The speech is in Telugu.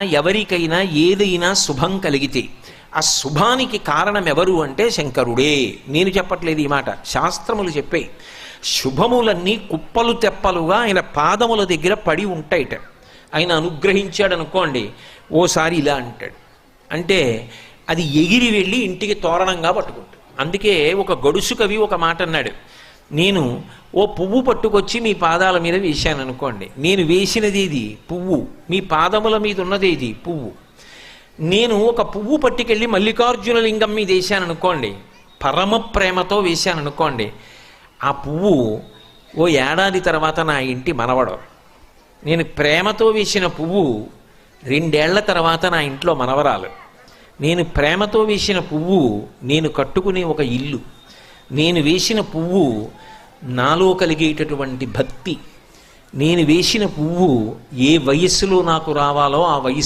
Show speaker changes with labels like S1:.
S1: ఎవరికైనా ఏదైనా శుభం కలిగితే ఆ శుభానికి కారణం ఎవరు అంటే శంకరుడే. నేను చెప్పట్లేదు ఈ మాట, శాస్త్రములు చెప్పే. శుభములన్నీ కుప్పలు తెప్పలుగా ఆయన పాదముల దగ్గర పడి ఉంటాయిట. ఆయన అనుగ్రహించాడు అనుకోండి, ఓసారి ఇలా అంటాడు అంటే అది ఎగిరి వెళ్ళి ఇంటికి తోరణంగా పట్టుకుంటాడు. అందుకే ఒక గడుసు కవి ఒక మాట అన్నాడు, నేను ఓ పువ్వు పట్టుకొచ్చి మీ పాదాల మీద వేశాను అనుకోండి, నేను వేసినది ఇది పువ్వు, మీ పాదముల మీద ఉన్నది ఇది పువ్వు. నేను ఒక పువ్వు పట్టుకెళ్ళి మల్లికార్జున లింగం మీద వేశాను అనుకోండి, పరమ ప్రేమతో వేశాను అనుకోండి, ఆ పువ్వు ఓ ఏడాది తర్వాత నా ఇంటి మనవడు. నేను ప్రేమతో వేసిన పువ్వు 2 ఏళ్ల తర్వాత నా ఇంట్లో మనవరాలు. నేను ప్రేమతో వేసిన పువ్వు నేను కట్టుకునే ఒక ఇల్లు. నేను వేసిన పువ్వు నాలో కలిగేటటువంటి భక్తి. నేను వేసిన పువ్వు ఏ వయస్సులో నాకు రావాలో ఆ వయసులో